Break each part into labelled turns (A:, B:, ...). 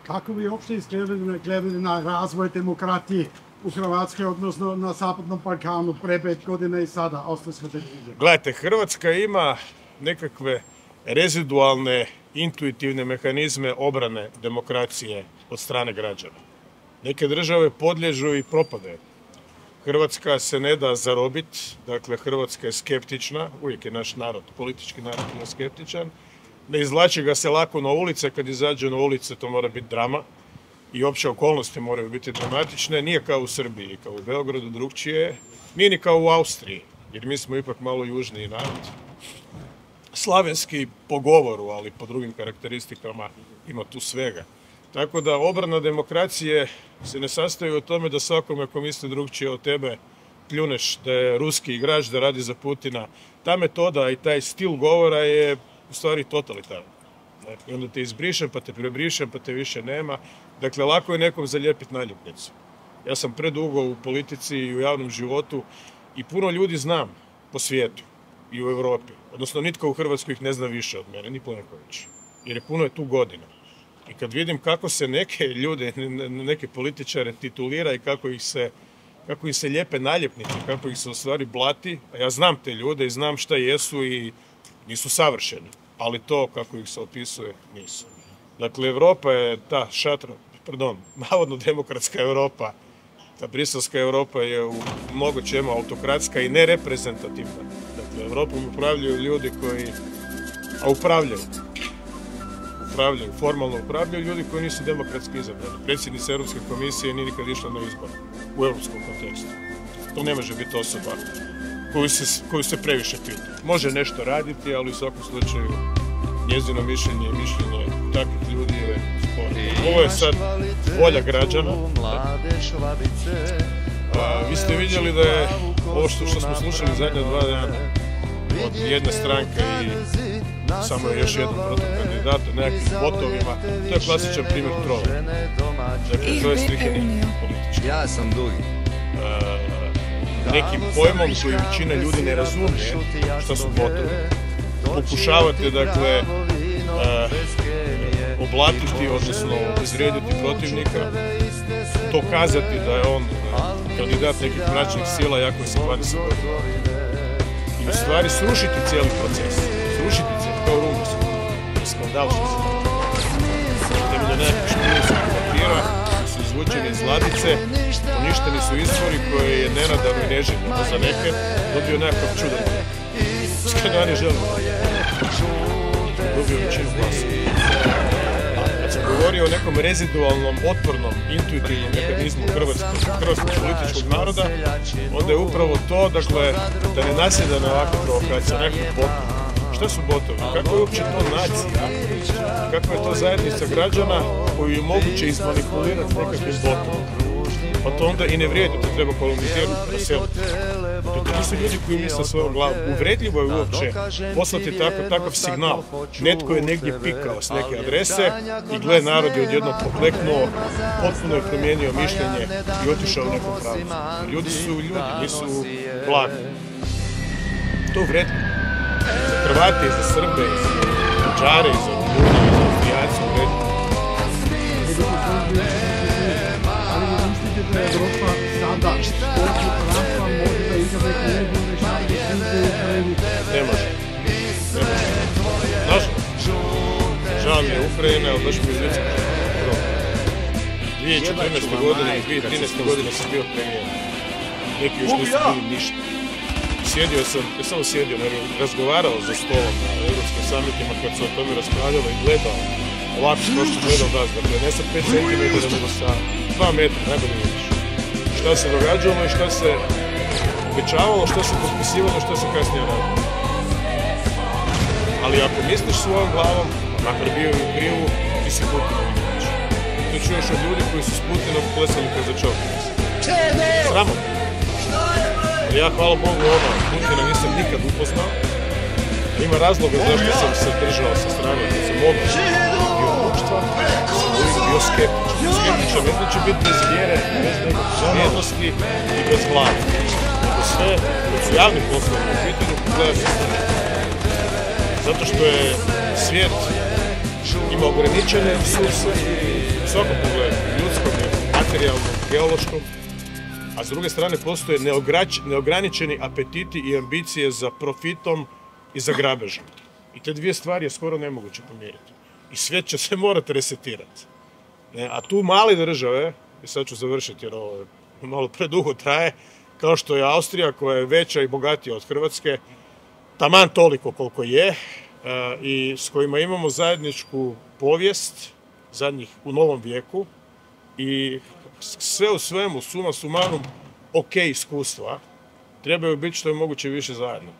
A: Kako bi uopšte gledali na razvoj demokratije u Hrvatskoj, odnosno na Zapadnom Balkanu pre 5 godina i sada, ostale sve te krize?
B: Gledajte, Hrvatska ima nekakve rezidualne, intuitivne mehanizme obrane demokracije od strane građana. Neke države podliježu i propadaju. Hrvatska se ne da zarobiti, dakle Hrvatska je skeptična, uvijek je naš narod, politički narod je skeptičan. Ne izvlači ga se lako na ulice, kad izađe na ulice to mora biti drama i opće okolnosti moraju biti dramatične. Nije kao u Srbiji, kao u Beogradu, drugčije. Nije ni kao u Austriji, jer mi smo ipak malo južniji narod. Slavenski po govoru, ali po drugim karakteristikama ima tu svega. Tako da obrana demokracije se ne sastoji u tome da svakome ko misli drugčije od tebe pljuneš da je ruski igrač, da radi za Putina. Ta metoda i taj stil govora je u stvari totalitaran. I onda te izbrišem, pa te prebrišem, pa te više nema. Dakle, lako je nekom zalijepiti naljepnicu. Ja sam predugo u politici i u javnom životu i puno ljudi znam po svijetu i u Europi. Odnosno, nitko u Hrvatskoj ih ne zna više od mene, ni Plenković. Jer puno je tu godina. I kad vidim kako se neke ljude, neke političare titulira i kako im se lijepe naljepnice, kako ih se u stvari blati, a ja znam te ljude i znam šta jesu i nisu savršeni, ali to kako ih se opisuje nisu. Dakle, Europa je ta navodno demokratska Europa, ta briselska Europa je u mnogo čemu autokratska i nereprezentativna. Dakle, Europom upravljaju ljudi koji, formalno upravljaju ljudi koji nisu demokratski izabrani. Predsjednica Europske komisije nije nikad išla na izbor u europskom kontekstu. To ne može biti osoba koju se previše pita. Može nešto raditi, ali u svakom slučaju njezino mišljenje i mišljenje takvih ljudi je sporno. Ovo je sad volja građana. Vi ste vidjeli da je ovo što smo slušali zadnja 2 dana od jedne stranke i samo je još jedan protokandidata, nekakvim botovima, to je klasičan primjer trola. Dakle, to je strikani politički. Nekim pojmom koji većina ljudi ne razumije šta su botovi. Pokušavate, dakle, oblatiti, odnosno izrediti protivnika, dokazati da je on kandidat nekih mračnih sila, jako je sa 20 godina. I u stvari srušiti cijeli proces, kao u Rumunjsku, skandal što se temelje nekakvih špilijskih papira, su izvučeni iz ladice, uništeni su izbori koje je nenadano i neželjno za neke dobio nekakav čudan. Skandani želimo. Dobio većinu glasa. Kad sam govorio o nekom rezidualnom, otpornom, intuitivnom mehanizmu hrvatskog političkog naroda, onda je upravo to, dakle, da ne nasjeda na ovakve provokacije, nekakve botovi. Šta su botovi? Kako je uopće to nacija? Kako je to zajednica građana koju je moguće izmanipulirati nekakvim botom? Pa to onda i ne vrijedi, to treba kolonizirati na selu. To nisu ljudi koji misle svojom glavom. Uvredljivo je uopće poslati takav signal. Netko je negdje pikao s neke adrese i gle, narod je odjednom pokleknuo, potpuno je promijenio mišljenje i otišao u nekom pravcu. Ljudi su ljudi, nisu blagi. To uvredljivo. Za Hrvate, za Srbe, za Mađare, za Rumunije, za Austrijanci uvredljivo.
A: Ali ne mislite da je Evropa sada počnu Franca može da igra neku ulogu u rešavanju krize u Ukrajini?
B: Ne može. Nažalost. Žao mi je Ukrajina, ali baš mi je ljudski. 2014. godine i 2013. godine sam bio premijer. Neki još nisu bili ništa. Ja sam sjedio, razgovarao za stolom na europskim samitima kad se o tome raspravljalo i gledao ovako što što gledao vas, dakle ne sa 5 cm, nego sa 2 metra, najbolje vidiš. Šta se događalo i šta se obećavalo, šta se potpisivalo, šta se kasnije radilo. Ali ako misliš svojom glavom, makar bio i u krivu, ti si Putinom igrač. To čuješ od ljudi koji su s Putinom plesali kao za čovjek. Sramotno. Ja, hvala Bogu, Putina nisam nikad upoznao. Ima razloga zašto sam se držao sa strane, da sam mogao bio društva, sam uvijek bio skeptičan. Skeptičan ne znači biti bez vjere, bez nekakve vrijednosti i bez glave. Nego sve, kad su javni poslovi u pitanju, gleda se strane. Zato što je svijet ima ograničene resurse, svakom pogledu, ljudskom, materijalnom, geološkom, a s druge strane postoje neograničeni apetiti i ambicije za profitom i za grabežom. I te dvije stvari je skoro nemoguće pomiriti. I svijet će se morati resetirati. A tu male države, i sad ću završiti jer ovo malo predugo traje, kao što je Austrija koja je veća i bogatija od Hrvatske, taman toliko koliko je, i s kojima imamo zajedničku povijest, zadnjih u novom vijeku, i sve u svemu, suma sumarum, ok iskustva, trebaju biti što je moguće više zajedno.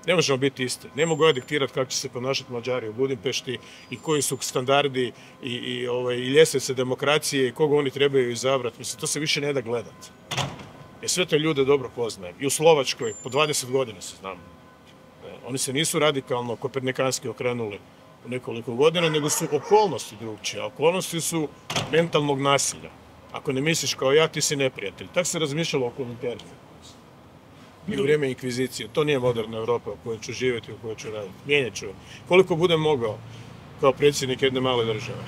B: Ne možemo biti isti. Ne mogu ja diktirati kako će se ponašati Mađari u Budimpešti i koji su standardi i ljestvice demokracije i koga oni trebaju izabrati. Mislim, to se više ne da gledati. Jer sve te ljude dobro poznajem. I u Slovačkoj, po 20 godina se znamo. Oni se nisu radikalno kopernikanski okrenuli u nekoliko godina, nego su okolnosti drugčije. Okolnosti su mentalnog nasilja. Ako ne misliš kao ja, ti si neprijatelj. Tako se razmišljalo o Kominternu. I u vrijeme inkvizicije. To nije moderna Europa u kojoj ću živjeti, u kojoj ću raditi. Mijenjat ću. Koliko budem mogao kao predsjednik jedne male države.